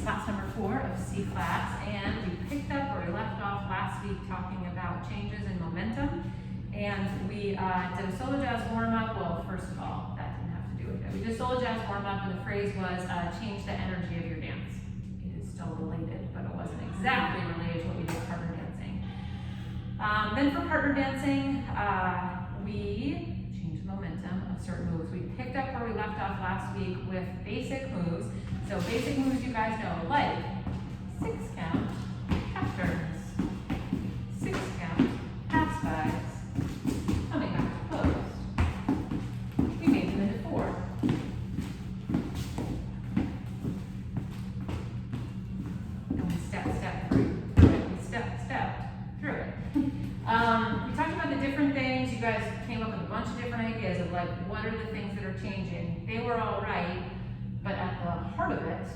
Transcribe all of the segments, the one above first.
class number 4 of C class, and we picked up where we left off last week talking about changes in momentum. And we did a solo jazz warm-up. Well, first of all, that didn't have to do with it. We did a solo jazz warm-up, and the phrase was change the energy of your dance. It is still related, but it wasn't exactly related to what we did partner dancing. Then for partner dancing, we changed the momentum of certain moves. We picked up where we left off last week with basic moves. So basic moves you guys know, like 6 count, half turns, 6 count, half spies, coming back to close. We made them into 4. And we stepped through it. We stepped through it. We talked about the different things. You guys came up with a bunch of different ideas of like, what are the things that are changing? They were all right, but at the heart of it,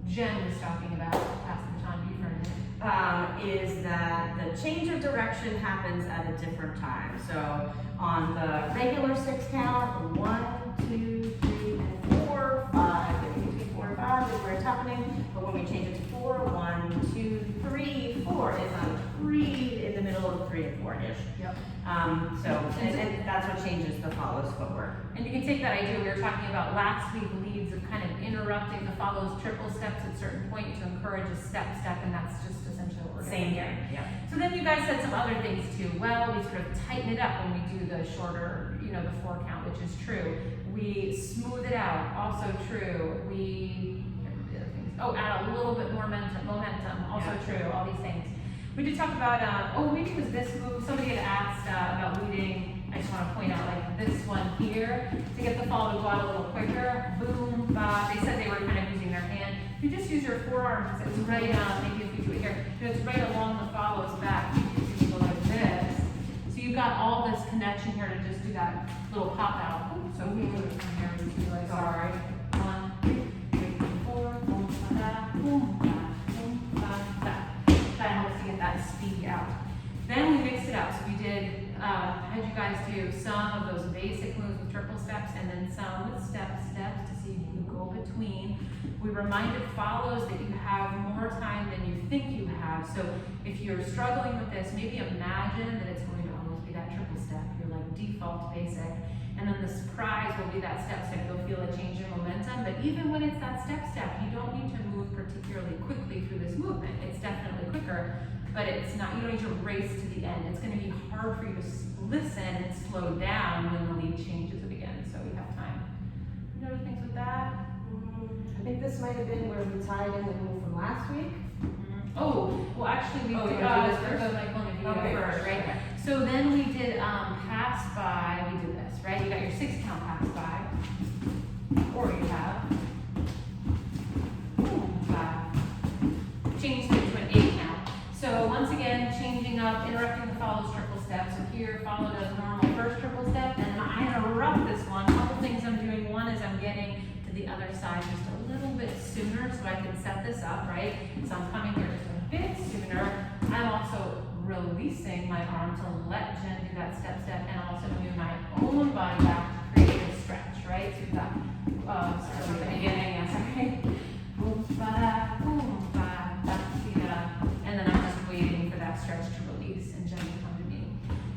Jen was talking about, pass the baton to you for a minute. Is that the change of direction happens at a different time. So on the regular 6 count, 1, 2, 3, and 4, 5, and between 4 and 5 is where it's happening. But when we change it to 4, 1, 2, 3, 4 is on 3 in the middle of 3 and 4-ish. Yep. And that's what changes the follows footwork. And you can take that idea we were talking about last week, leads of kind of interrupting the follows triple steps at a certain point to encourage a step, and that's just essentially what we're doing here. Yeah. So then you guys said some other things too. Well, we sort of tighten it up when we do the shorter, the 4 count, which is true. We smooth it out, also true. We, add a little bit more momentum, also true, all these things. We did talk about, maybe it was this move. Somebody had asked about leading. I just want to point out like this one here to get the follow to go out a little quicker. Boom, ba. They said they were kind of using their hand. If you just use your forearms, it's right, maybe if you do it here, it's right along the follows back. You can go like this. So you've got all this connection here to just do that little pop out. So we move it from here. We do like, sorry. 1, 2, 3, 4, boom, ba, boom, ba, boom, ba, da. That helps to get that speed out. Then we mixed it up. So we did, had you guys do some of those basic moves with triple steps and then some with steps to see if you can go between. We reminded follows that you have more time than you think you have. So if you're struggling with this, maybe imagine that it's going to always be that triple step, your like default basic. And then the surprise will be that step. You'll feel a change in momentum. But even when it's that step, you don't need to move particularly quickly through this movement. It's definitely quicker, but it's not, you don't need to race to the end. It's going to be hard for you to listen and slow down when the lead changes it again. So we have time. You know things with that? I think this might have been where we tied in the move from last week. Oh, well actually we did, first, right? Okay. So then we did pass by, we did this, right? You got your 6 count pass by, or you have changed it to an 8 count. So once again, changing up, interrupting the follows triple step. So here, follow does normal first triple step, and then I interrupt this one. A couple things I'm doing. One is I'm getting to the other side just a little bit sooner so I can set this up, right? So I'm coming here just a bit sooner. I'm also releasing my arm to let Jen do that step, and also move my own body back to create a stretch, right? So we've got, start from the beginning, yes, okay? Boom, ba, boom, ba, da, and then I'm just waiting for that stretch to release and Jen to come to me.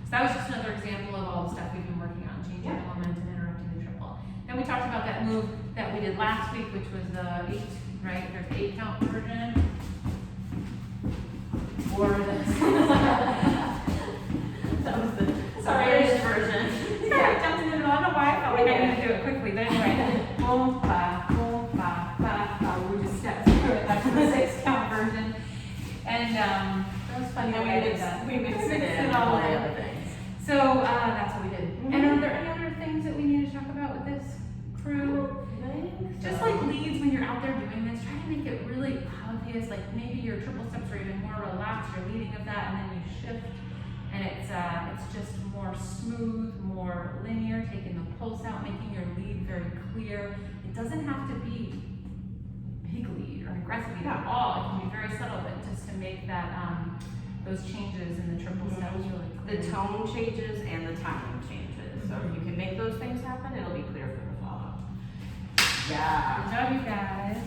So that was just another example of all the stuff we've been working on, changing the momentum, interrupting the triple. Then we talked about that move that we did last week, which was the 8, right? There's the 8 count version. Or this. That was the British version. Yeah, I jumped in the middle. I don't know why I felt like I needed to do it quickly, but anyway. Boom, ba, we just stepped through it. That's the 6 count version. And that was funny the way I did that. We mixed it in it all with the in. other things. So that's what we did. And are there any other things that we need to talk about with this crew? Just like leads when you're out there doing this, try to make it really obvious. Like maybe your triple steps are even more relaxed, you're leading of that, and then you shift, and it's just more smooth, more linear, taking the pulse out, making your lead very clear. It doesn't have to be big lead or aggressive lead at all. It can be very subtle, but just to make that those changes in the triple steps really clear. The tone changes and the timing changes. So if you can make those things happen, it'll be clear for the follow. Yeah. Good job, you guys.